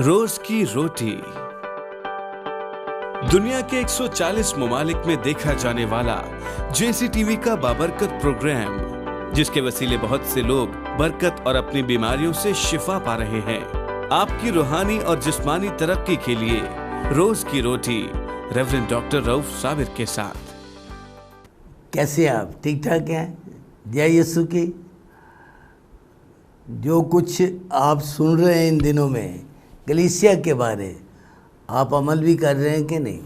روز کی روٹی دنیا کے 140 ممالک میں دیکھا جانے والا جیسی ٹی وی کا بابرکت پروگرام، جس کے وسیلے بہت سے لوگ برکت اور اپنی بیماریوں سے شفا پا رہے ہیں۔ آپ کی روحانی اور جسمانی ترقی کے لیے روز کی روٹی ریورنڈ ڈاکٹر رؤف صابر کے ساتھ۔ کیسے آپ ٹھیک ٹھاک ہیں؟ جے یسوع کی جو کچھ آپ سن رہے ہیں ان دنوں میں کلیسیا کے بارے، آپ عمل بھی کر رہے ہیں کہ نہیں؟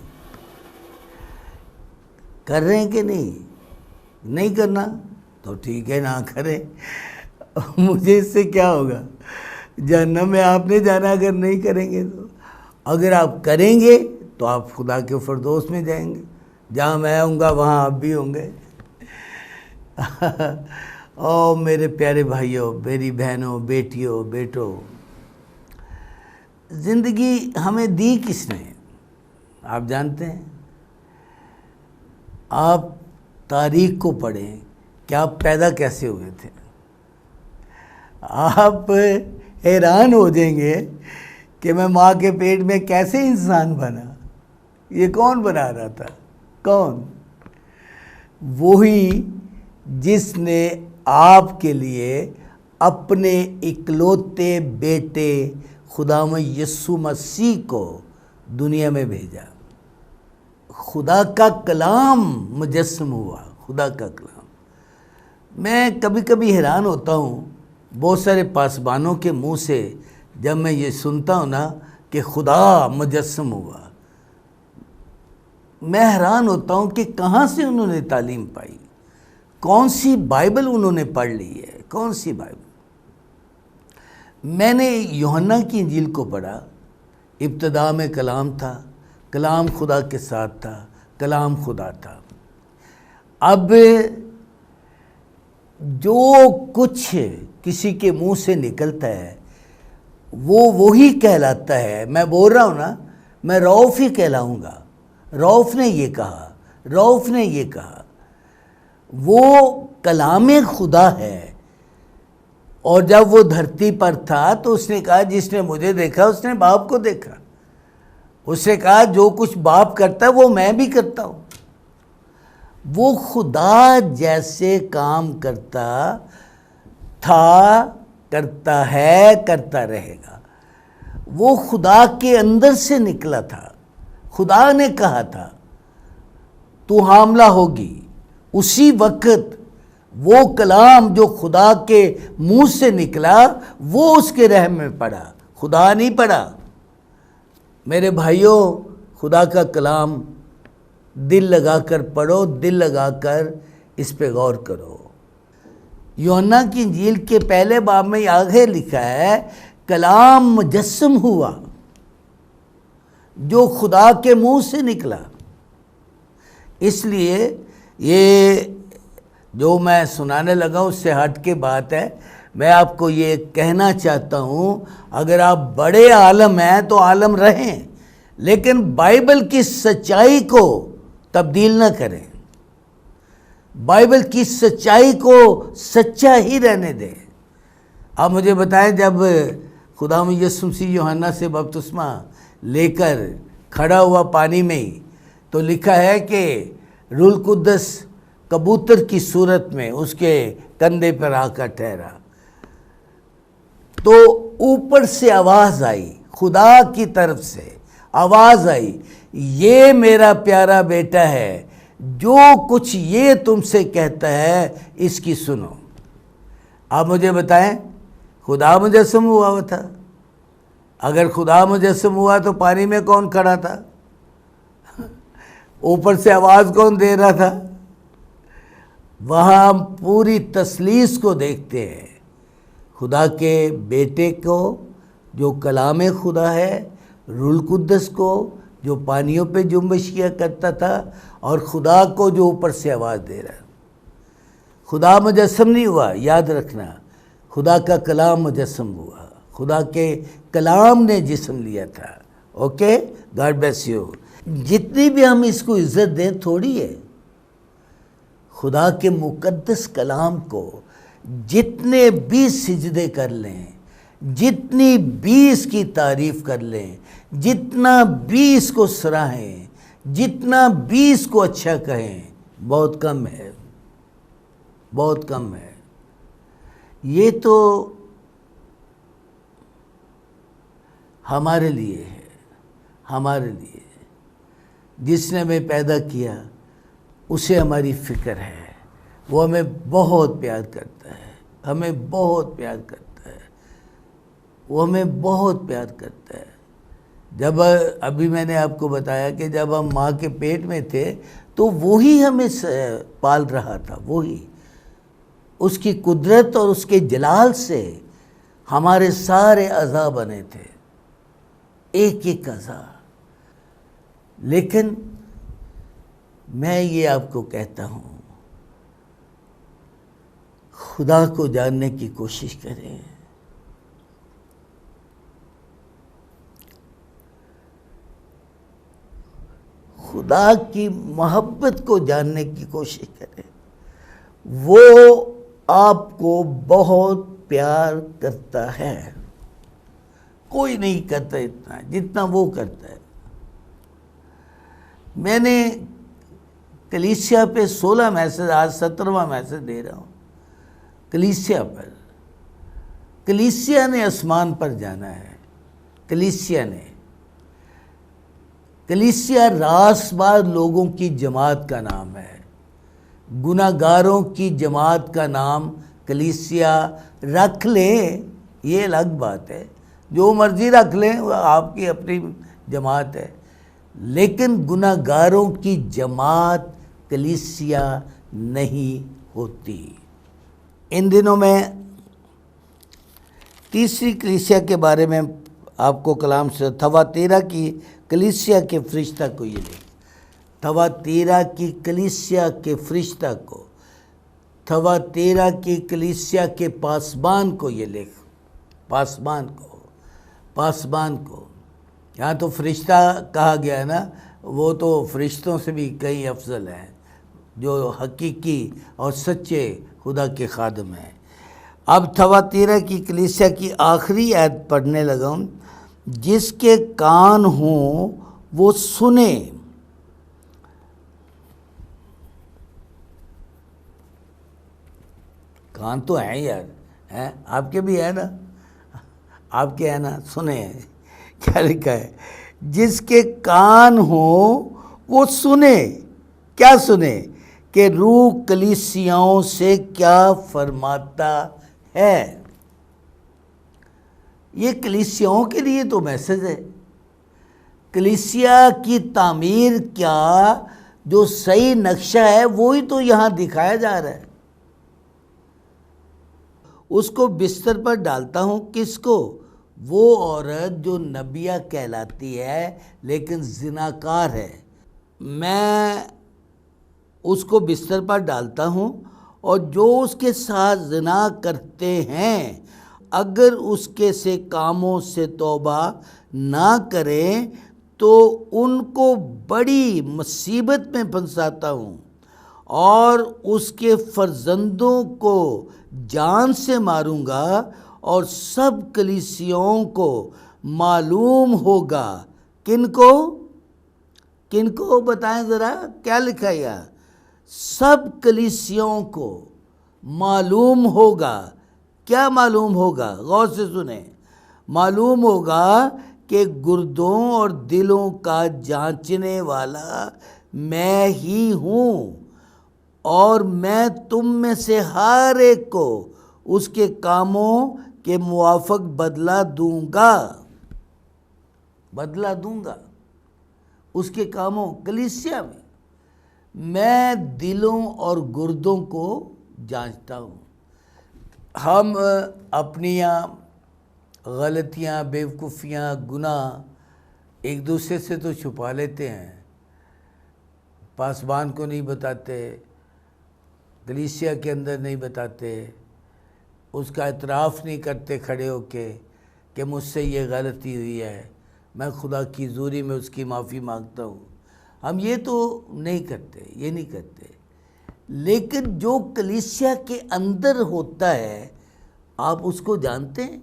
کر رہے ہیں کہ نہیں کرنا تو ٹھیک ہے، نہ کریں، مجھے اس سے کیا ہوگا؟ جہنم میں آپ نے جانا اگر نہیں کریں گے تو۔ اگر آپ کریں گے تو آپ خدا کے فردوس میں جائیں گے، جہاں میں ہوں گا وہاں آپ بھی ہوں گے۔ او میرے پیارے بھائیوں، میری بہنوں، بیٹیوں، بیٹوں، زندگی ہمیں دی کس نے؟ آپ جانتے ہیں؟ آپ تاریخ کو پڑھیں کہ آپ پیدا کیسے ہوئے تھے۔ آپ حیران ہو جائیں گے کہ میں ماں کے پیٹ میں کیسے انسان بنا۔ یہ کون بنا رہا تھا؟ کون؟ وہی جس نے آپ کے لیے اپنے اکلوتے بیٹے خداوند یسوع مسیح کو دنیا میں بھیجا۔ خدا کا کلام مجسم ہوا، خدا کا کلام۔ میں کبھی کبھی حیران ہوتا ہوں بہت سارے پاسبانوں کے منہ سے جب میں یہ سنتا ہوں نا کہ خدا مجسم ہوا، میں حیران ہوتا ہوں کہ کہاں سے انہوں نے تعلیم پائی، کون سی بائبل انہوں نے پڑھ لی ہے، کون سی بائبل؟ میں نے یوحنا کی انجیل کو پڑھا، ابتدا میں کلام تھا، کلام خدا کے ساتھ تھا، کلام خدا تھا۔ اب جو کچھ کسی کے منہ سے نکلتا ہے وہ وہی کہلاتا ہے۔ میں بول رہا ہوں نا، میں رؤف ہی کہلاؤں گا۔ رؤف نے یہ کہا، رؤف نے یہ کہا، وہ کلام خدا ہے۔ اور جب وہ دھرتی پر تھا تو اس نے کہا جس نے مجھے دیکھا اس نے باپ کو دیکھا۔ اس نے کہا جو کچھ باپ کرتا ہے وہ میں بھی کرتا ہوں۔ وہ خدا جیسے کام کرتا تھا، کرتا ہے، کرتا رہے گا۔ وہ خدا کے اندر سے نکلا تھا۔ خدا نے کہا تھا تو حاملہ ہوگی۔ اسی وقت وہ کلام جو خدا کے منہ سے نکلا وہ اس کے رحم میں پڑا، خدا نہیں پڑا۔ میرے بھائیوں، خدا کا کلام دل لگا کر پڑھو، دل لگا کر اس پہ غور کرو۔ یوحنا کی انجیل کے پہلے باب میں آگے لکھا ہے کلام مجسم ہوا، جو خدا کے منہ سے نکلا۔ اس لیے یہ جو میں سنانے لگا اس سے ہٹ کے بات ہے۔ میں آپ کو یہ کہنا چاہتا ہوں، اگر آپ بڑے عالم ہیں تو عالم رہیں، لیکن بائبل کی سچائی کو تبدیل نہ کریں۔ بائبل کی سچائی کو سچا ہی رہنے دیں۔ آپ مجھے بتائیں، جب خداوند یسوع مسیح یوحنا سے بپتسمہ لے کر کھڑا ہوا پانی میں، تو لکھا ہے کہ روح القدس کبوتر کی صورت میں اس کے کندھے پر آ کر ٹھہرا، تو اوپر سے آواز آئی، خدا کی طرف سے آواز آئی، یہ میرا پیارا بیٹا ہے، جو کچھ یہ تم سے کہتا ہے اس کی سنو۔ آپ مجھے بتائیں، خدا مجسم ہوا تھا؟ اگر خدا مجسم ہوا تو پانی میں کون کھڑا تھا؟ اوپر سے آواز کون دے رہا تھا؟ وہاں ہم پوری تثلیث کو دیکھتے ہیں، خدا کے بیٹے کو جو کلام خدا ہے، روح القدس کو جو پانیوں پہ جنبش کیا کرتا تھا، اور خدا کو جو اوپر سے آواز دے رہا ہے۔ خدا مجسم نہیں ہوا، یاد رکھنا، خدا کا کلام مجسم ہوا، خدا کے کلام نے جسم لیا تھا۔ Okay, God bless you. جتنی بھی ہم اس کو عزت دیں تھوڑی ہے۔ خدا کے مقدس کلام کو جتنے بھی سجدے کر لیں، جتنی بھی اس کی تعریف کر لیں، جتنا بھی اس کو سراہیں، جتنا بھی اس کو اچھا کہیں، بہت کم ہے، بہت کم ہے۔ یہ تو ہمارے لیے ہے، ہمارے لیے، جس نے ہمیں پیدا کیا اسے ہماری فکر ہے، وہ ہمیں بہت پیار کرتا ہے، ہمیں بہت پیار کرتا ہے، وہ ہمیں بہت پیار کرتا ہے۔ جب ابھی میں نے آپ کو بتایا کہ جب ہم ماں کے پیٹ میں تھے تو وہی ہمیں پال رہا تھا، وہی اس کی قدرت اور اس کے جلال سے ہمارے سارے اعضاء بنے تھے، ایک ایک اعضاء۔ لیکن میں یہ آپ کو کہتا ہوں، خدا کو جاننے کی کوشش کریں، خدا کی محبت کو جاننے کی کوشش کریں۔ وہ آپ کو بہت پیار کرتا ہے، کوئی نہیں کرتا اتنا جتنا وہ کرتا ہے۔ میں نے کلیسیا پہ 16 میسج، آج 17واں میسج دے رہا ہوں کلیسیا پر۔ کلیسیا نے آسمان پر جانا ہے، کلیسیا نے، کلیسیا راست باز لوگوں کی جماعت کا نام ہے، گناہگاروں کی جماعت کا نام کلیسیا رکھ لیں، یہ الگ بات ہے، جو مرضی رکھ لیں، وہ آپ کی اپنی جماعت ہے، لیکن گناہگاروں کی جماعت کلیسیا نہیں ہوتی۔ ان دنوں میں تیسری کلیسیا کے بارے میں آپ کو کلام سے، تھواتیرا کی کلیسیا کے فرشتہ کو یہ لکھ، تھواتیرا کی کلیسیا کے فرشتہ کو، تھواتیرا کی کلیسیا کے پاسبان کو یہ لکھ، پاسبان کو، پاسبان کو۔ یہاں تو فرشتہ کہا گیا ہے نا، وہ تو فرشتوں سے بھی کئی افضل ہیں، جو حقیقی اور سچے خدا کے خادم ہیں۔ اب تھواتیرا کی کلیسیا کی آخری آیت پڑھنے لگا ہوں، جس کے کان ہوں وہ سنے۔ کان تو ہیں یار، آپ کے بھی ہے نا، آپ کے ہے نا، سنے ہیں، کیا لکھا ہے؟ جس کے کان ہوں وہ سنے، کیا سنے؟ کہ روح کلیسیاؤں سے کیا فرماتا ہے۔ یہ کلیسیاؤں کے لیے تو میسج ہے، کلیسیا کی تعمیر کیا، جو صحیح نقشہ ہے وہی تو یہاں دکھایا جا رہا ہے۔ اس کو بستر پر ڈالتا ہوں، کس کو؟ وہ عورت جو نبیہ کہلاتی ہے لیکن زناکار ہے، میں اس کو بستر پر ڈالتا ہوں، اور جو اس کے ساتھ زنا کرتے ہیں اگر اس کے سے کاموں سے توبہ نہ کریں تو ان کو بڑی مصیبت میں پھنساتا ہوں، اور اس کے فرزندوں کو جان سے ماروں گا، اور سب کلیسیوں کو معلوم ہوگا۔ کن کو؟ کن کو بتائیں ذرا، کیا لکھا ہے؟ سب کلیسیوں کو معلوم ہوگا۔ کیا معلوم ہوگا؟ غور سے سنیں، معلوم ہوگا کہ گردوں اور دلوں کا جانچنے والا میں ہی ہوں، اور میں تم میں سے ہر ایک کو اس کے کاموں کے موافق بدلہ دوں گا، بدلہ دوں گا اس کے کاموں۔ کلیسیا میں دلوں اور گردوں کو جانچتا ہوں۔ ہم اپنی غلطیاں، بیوقوفیاں، گناہ ایک دوسرے سے تو چھپا لیتے ہیں، پاسبان کو نہیں بتاتے، کلیسیا کے اندر نہیں بتاتے، اس کا اعتراف نہیں کرتے کھڑے ہو کے کہ مجھ سے یہ غلطی ہوئی ہے، میں خدا کی حضوری میں اس کی معافی مانگتا ہوں۔ ہم یہ تو نہیں کرتے، یہ نہیں کرتے، لیکن جو کلیسیا کے اندر ہوتا ہے آپ اس کو جانتے ہیں،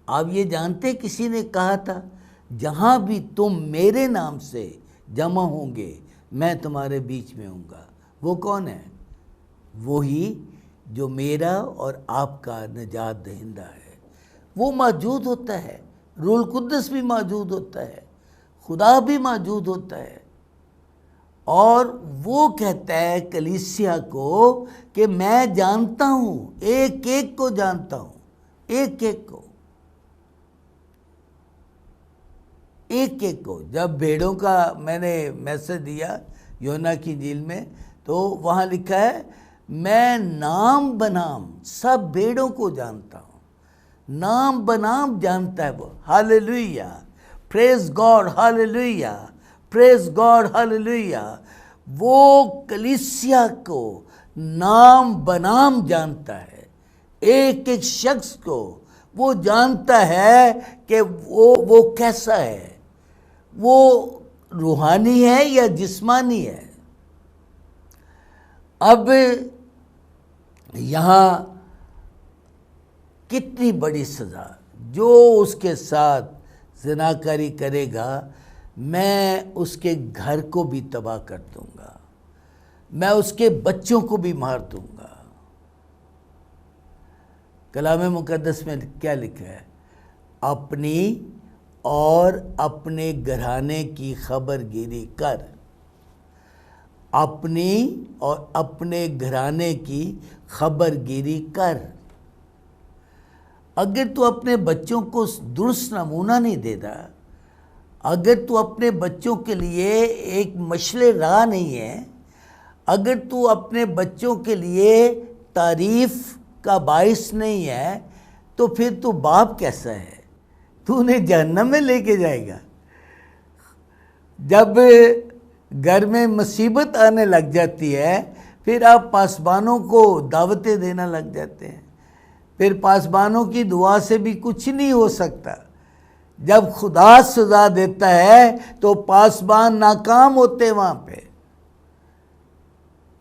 آپ یہ جانتے کسی نے کہا تھا جہاں بھی تم میرے نام سے جمع ہوں گے میں تمہارے بیچ میں ہوں گا. وہ کون ہے؟ وہی جو میرا اور آپ کا نجات دہندہ ہے. وہ موجود ہوتا ہے، روح القدس بھی موجود ہوتا ہے، خدا بھی موجود ہوتا ہے. اور وہ کہتا ہے کلیسیا کو کہ میں جانتا ہوں، ایک ایک کو جانتا ہوں، ایک ایک کو، ایک ایک کو. جب بھیڑوں کا میں نے میسج دیا یوحنا کی انجیل میں تو وہاں لکھا ہے میں نام بنام سب بھیڑوں کو جانتا ہوں. نام بنام جانتا ہے وہ. ہاللیلویہ، پریز گاڈ، ہاللیلویہ، پریز گاڈ، ہاللیلویہ. وہ کلیسیا کو نام بنام جانتا ہے، ایک ایک شخص کو وہ جانتا ہے کہ وہ کیسا ہے، وہ روحانی ہے یا جسمانی ہے. اب یہاں کتنی بڑی سزا، جو اس کے ساتھ زناکاری کرے گا میں اس کے گھر کو بھی تباہ کر دوں گا، میں اس کے بچوں کو بھی مار دوں گا. کلام مقدس میں کیا لکھا ہے؟ اپنی اور اپنے گھرانے کی خبر گیری کر، اپنی اور اپنے گھرانے کی خبر گیری کر. اگر تو اپنے بچوں کو درست نمونہ نہیں دے رہا، اگر تو اپنے بچوں کے لیے ایک مشعل راہ نہیں ہے، اگر تو اپنے بچوں کے لیے تعریف کا باعث نہیں ہے، تو پھر تو باپ کیسا ہے؟ تو انہیں جہنم میں لے کے جائے گا. جب گھر میں مصیبت آنے لگ جاتی ہے پھر آپ پاسبانوں کو دعوتیں دینا لگ جاتے ہیں. پھر پاسبانوں کی دعا سے بھی کچھ نہیں ہو سکتا. جب خدا سزا دیتا ہے تو پاسبان ناکام ہوتے وہاں پہ.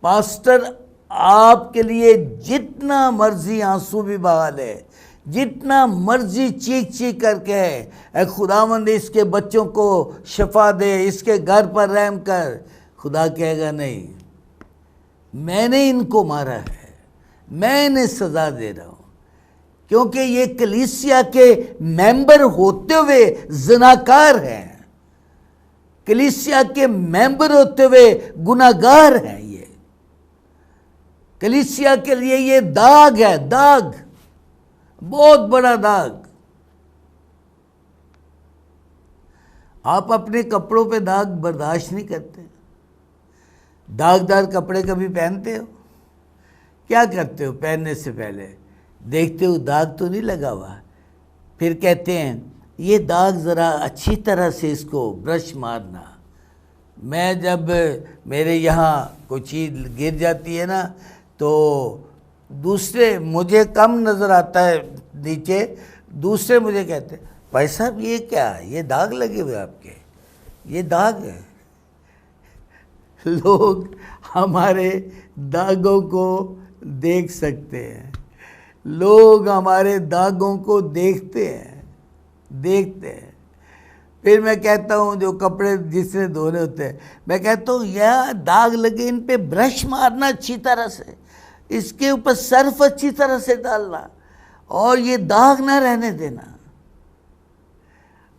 پاسٹر آپ کے لیے جتنا مرضی آنسو بھی بہا لے، جتنا مرضی چیخ چیخ کر کے اے خداوند اس کے بچوں کو شفا دے، اس کے گھر پر رحم کر، خدا کہے گا نہیں، میں نے ان کو مارا ہے، میں انہیں سزا دے رہا ہوں. کیونکہ یہ کلیسیا کے ممبر ہوتے ہوئے زناکار ہیں، کلیسیا کے ممبر ہوتے ہوئے گناہگار ہیں. یہ کلیسیا کے لیے یہ داغ ہے، داغ، بہت بڑا داغ. آپ اپنے کپڑوں پہ داغ برداشت نہیں کرتے. داغدار کپڑے کبھی پہنتے ہو؟ کیا کرتے ہو پہننے سے پہلے؟ دیکھتے ہو داغ تو نہیں لگا ہوا، پھر کہتے ہیں یہ داغ ذرا اچھی طرح سے اس کو برش مارنا. میں جب میرے یہاں کوئی چیز گر جاتی ہے نا تو دوسرے، مجھے کم نظر آتا ہے نیچے، دوسرے مجھے کہتے ہیں بھائی صاحب یہ کیا، یہ داغ لگے ہوئے آپ کے، یہ داغ ہے. لوگ ہمارے داغوں کو دیکھ سکتے ہیں، لوگ ہمارے داغوں کو دیکھتے ہیں. پھر میں کہتا ہوں جو کپڑے جس نے دھونے ہوتے ہیں، میں کہتا ہوں یہ داغ لگے ان پہ برش مارنا اچھی طرح سے، اس کے اوپر سرف اچھی طرح سے ڈالنا اور یہ داغ نہ رہنے دینا.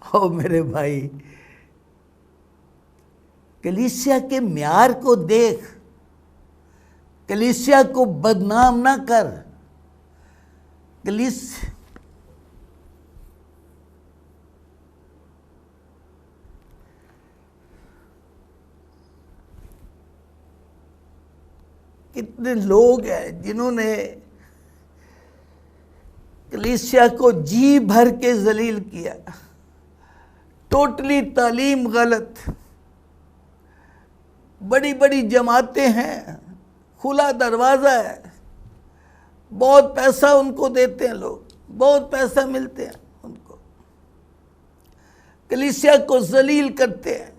او میرے بھائی، کلیسیا کے معیار کو دیکھ، کلیسیا کو بدنام نہ کر. کتنے لوگ ہیں جنہوں نے کلیسیا کو جی بھر کے ذلیل کیا. ٹوٹلی تعلیم غلط، بڑی بڑی جماعتیں ہیں، کھلا دروازہ ہے، بہت پیسہ ان کو دیتے ہیں لوگ، بہت پیسہ ملتے ہیں ان کو، کلیسیا کو ذلیل کرتے ہیں.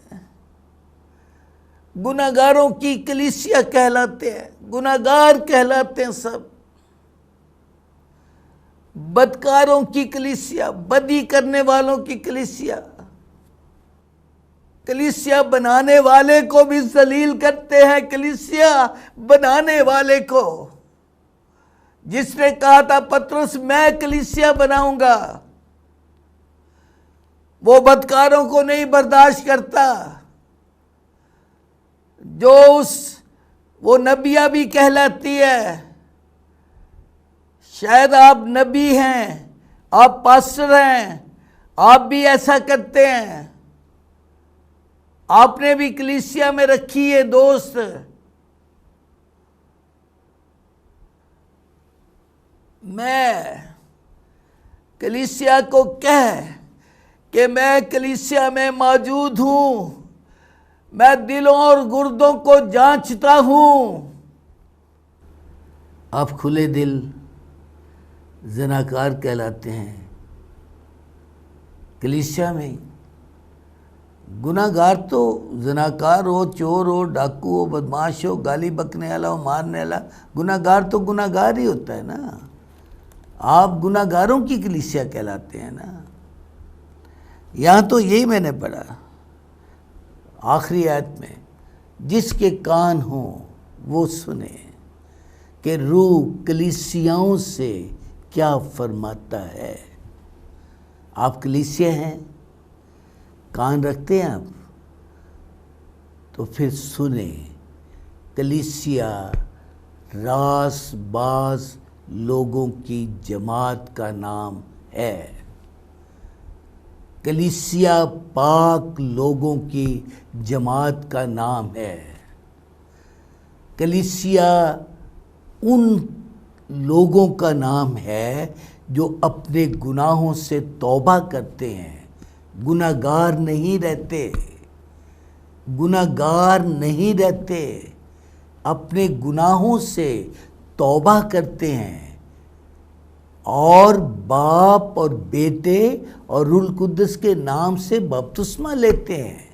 گناہگاروں کی کلیسیا کہلاتے ہیں، گناہگار کہلاتے ہیں سب. بدکاروں کی کلیسیا، بدی کرنے والوں کی کلیسیا، کلیسیا بنانے والے کو بھی ذلیل کرتے ہیں، کلیسیا بنانے والے کو، جس نے کہا تھا پطرس میں کلیسیا بناؤں گا، وہ بدکاروں کو نہیں برداشت کرتا، جو وہ نبیہ بھی کہلاتی ہے۔ شاید آپ نبی ہیں، آپ پاسٹر ہیں، آپ بھی ایسا کرتے ہیں، آپ نے بھی کلیسیا میں رکھی ہے دوست۔ میں کلیسیا کو کہ میں کلیسیا میں موجود ہوں، میں دلوں اور گردوں کو جانچتا ہوں۔ آپ کھلے دل زناکار کہلاتے ہیں، کلیسیا میں گناہ گار تو زناکار ہو، چور ہو، ڈاکو ہو، بدماش ہو، گالی بکنے والا ہو، مارنے والا، گناہ گار تو گناہ گار ہی ہوتا ہے نا۔ آپ گناہ گاروں کی کلیسیا کہلاتے ہیں نا۔ یہاں تو یہی میں نے پڑھا آخری آیت میں، جس کے کان ہوں وہ سنے کہ روح کلیسیاؤں سے کیا فرماتا ہے۔ آپ کلیسیا ہیں، کان رکھتے ہیں آپ، تو پھر سنیں۔ کلیسیا راس باز لوگوں کی جماعت کا نام ہے، کلیسیا پاک لوگوں کی جماعت کا نام ہے، کلیسیا ان لوگوں کا نام ہے جو اپنے گناہوں سے توبہ کرتے ہیں، گناہ گار نہیں رہتے، گناہ گار نہیں رہتے، اپنے گناہوں سے توبہ کرتے ہیں اور باپ اور بیٹے اور روح القدس کے نام سے بپتسمہ لیتے ہیں،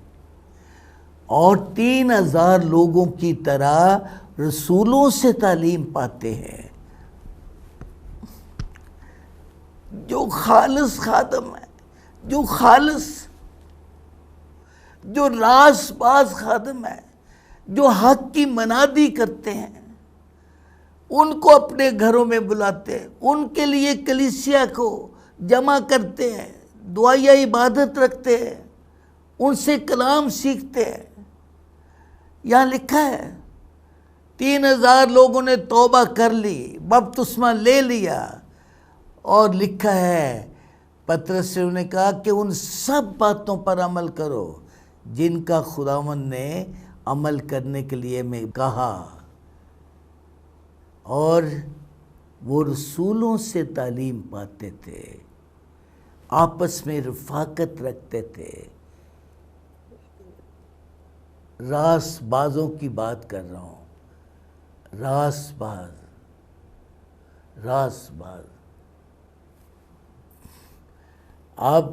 اور 3000 لوگوں کی طرح رسولوں سے تعلیم پاتے ہیں۔ جو خالص خادم ہے، جو راس باز خادم ہے، جو حق کی منادی کرتے ہیں، ان کو اپنے گھروں میں بلاتے ہیں، ان کے لیے کلیسیا کو جمع کرتے ہیں، دعائیہ عبادت رکھتے ہیں، ان سے کلام سیکھتے ہیں۔ یہاں لکھا ہے 3000 لوگوں نے توبہ کر لی، بپتسمہ لے لیا، اور لکھا ہے پطرس سے انہوں نے کہا کہ ان سب باتوں پر عمل کرو جن کا خداوند نے عمل کرنے کے لیے میں کہا، اور وہ رسولوں سے تعلیم پاتے تھے، آپس میں رفاقت رکھتے تھے۔ راس بازوں کی بات کر رہا ہوں، راس باز۔ آپ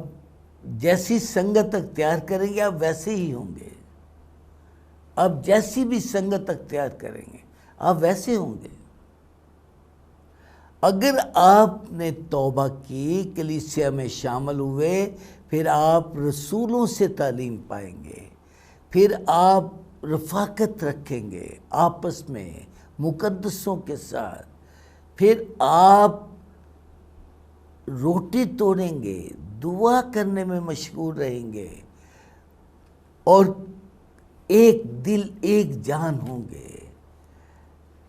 جیسی سنگت اختیار کریں گے آپ ویسے ہی ہوں گے، آپ جیسی بھی سنگت اختیار کریں گے آپ ویسے ہوں گے۔ اگر آپ نے توبہ کی، کلیسیا میں شامل ہوئے، پھر آپ رسولوں سے تعلیم پائیں گے، پھر آپ رفاقت رکھیں گے آپس میں مقدسوں کے ساتھ، پھر آپ روٹی توڑیں گے، دعا کرنے میں مشغول رہیں گے، اور ایک دل ایک جان ہوں گے۔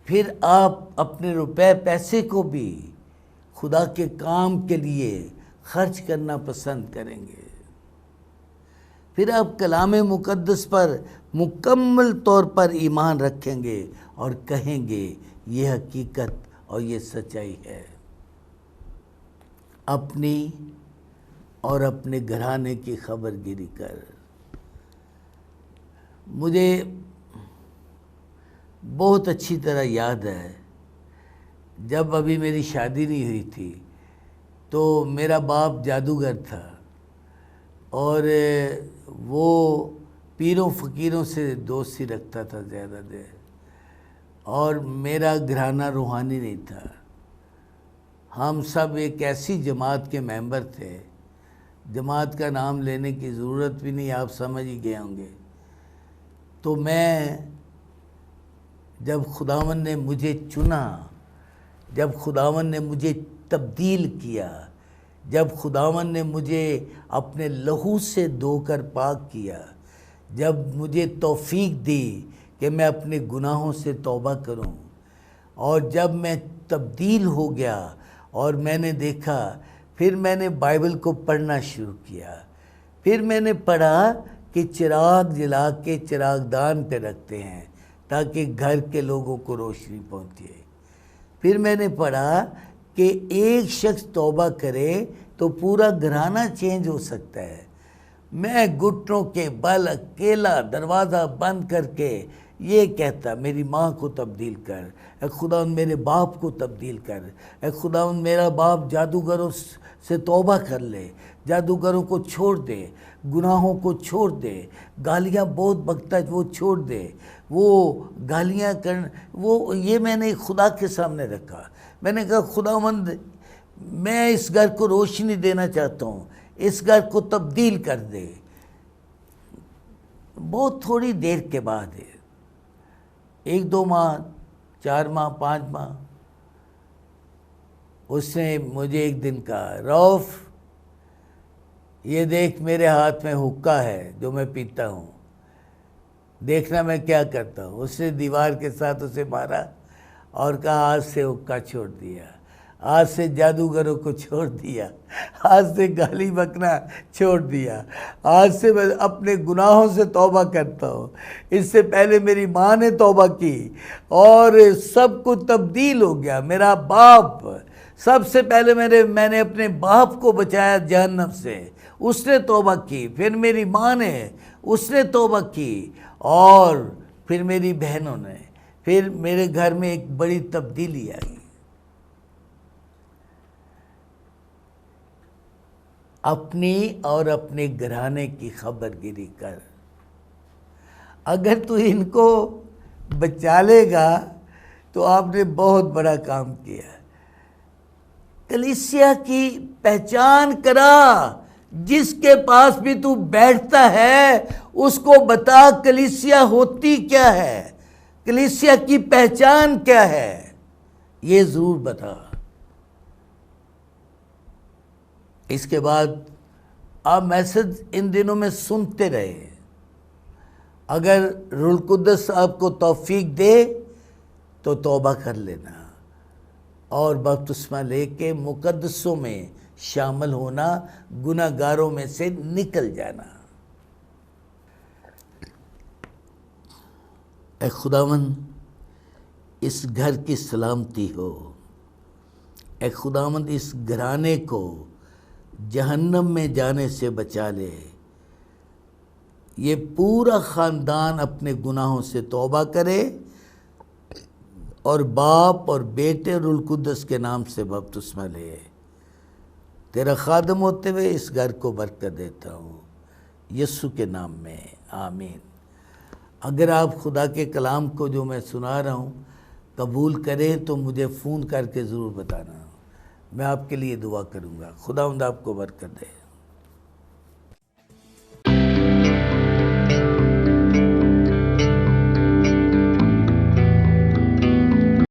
پھر آپ اپنے روپے پیسے کو بھی خدا کے کام کے لیے خرچ کرنا پسند کریں گے۔ پھر آپ کلام مقدس پر مکمل طور پر ایمان رکھیں گے اور کہیں گے یہ حقیقت اور یہ سچائی ہے۔ اپنی اور اپنے گھرانے کی خبر گیری کر۔ مجھے بہت اچھی طرح یاد ہے جب ابھی میری شادی نہیں ہوئی تھی تو میرا باپ جادوگر تھا، اور وہ پیروں فقیروں سے دوستی رکھتا تھا زیادہ دیر، اور میرا گھرانہ روحانی نہیں تھا۔ ہم سب ایک ایسی جماعت کے ممبر تھے، جماعت کا نام لینے کی ضرورت بھی نہیں، آپ سمجھ ہی گئے ہوں گے۔ تو میں جب خداوند نے مجھے چنا، جب خداوند نے مجھے تبدیل کیا، جب خداوند نے مجھے اپنے لہو سے دھو کر پاک کیا، جب مجھے توفیق دی کہ میں اپنے گناہوں سے توبہ کروں، اور جب میں تبدیل ہو گیا اور میں نے دیکھا، پھر میں نے بائبل کو پڑھنا شروع کیا۔ پھر میں نے پڑھا کہ چراغ جلا کے چراغ دان پہ رکھتے ہیں تاکہ گھر کے لوگوں کو روشنی پہنچے۔ پھر میں نے پڑھا کہ ایک شخص توبہ کرے تو پورا گھرانہ چینج ہو سکتا ہے۔ میں گھٹنوں کے بل اکیلا دروازہ بند کر کے یہ کہتا، میری ماں کو تبدیل کر، اے خداوند میرے باپ کو تبدیل کر، اے خداوند میرا باپ جادوگروں سے توبہ کر لے، جادوگروں کو چھوڑ دے، گناہوں کو چھوڑ دے، گالیاں بہت بکتا ہے وہ چھوڑ دے، وہ گالیاں وہ یہ میں نے خدا کے سامنے رکھا۔ میں نے کہا خداوند میں اس گھر کو روشنی دینا چاہتا ہوں، اس گھر کو تبدیل کر دے۔ بہت تھوڑی دیر کے بعد ہے، 1-2 ماہ، 4 ماہ، 5 ماہ، اس نے مجھے ایک دن کہا، رؤف یہ دیکھ میرے ہاتھ میں حقہ ہے جو میں پیتا ہوں، دیکھنا میں کیا کرتا ہوں۔ اس نے دیوار کے ساتھ اسے مارا اور کہا آج سے حقہ چھوڑ دیا، آج سے جادوگروں کو چھوڑ دیا، آج سے گالی بکنا چھوڑ دیا، آج سے میں اپنے گناہوں سے توبہ کرتا ہوں۔ اس سے پہلے میری ماں نے توبہ کی اور سب کچھ تبدیل ہو گیا۔ میرا باپ، سب سے پہلے میں نے اپنے باپ کو بچایا جہنم سے، اس نے توبہ کی، پھر میری ماں نے، اس نے توبہ کی، اور پھر میری بہنوں نے، پھر میرے گھر میں ایک بڑی تبدیلی آئی۔ اپنی اور اپنے گھرانے کی خبر گیری کر، اگر تو ان کو بچا لے گا تو آپ نے بہت بڑا کام کیا۔ کلیسیا کی پہچان کرا، جس کے پاس بھی تو بیٹھتا ہے اس کو بتا کلیسیا ہوتی کیا ہے، کلیسیا کی پہچان کیا ہے، یہ ضرور بتا۔ اس کے بعد آپ میسج ان دنوں میں سنتے رہے، اگر روح القدس آپ کو توفیق دے تو توبہ کر لینا اور بپتسمہ لے کے مقدسوں میں شامل ہونا، گناہ گاروں میں سے نکل جانا۔ اے خداوند اس گھر کی سلامتی ہو، اے خداوند اس گھرانے کو جہنم میں جانے سے بچا لے، یہ پورا خاندان اپنے گناہوں سے توبہ کرے اور باپ اور بیٹے روح القدس کے نام سے بپتسمہ لے۔ تیرا خادم ہوتے ہوئے اس گھر کو برکت دیتا ہوں یسوع کے نام میں، آمین۔ اگر آپ خدا کے کلام کو جو میں سنا رہا ہوں قبول کریں تو مجھے فون کر کے ضرور بتانا، میں آپ کے لیے دعا کروں گا۔ خداوند آپ کو برکت دے۔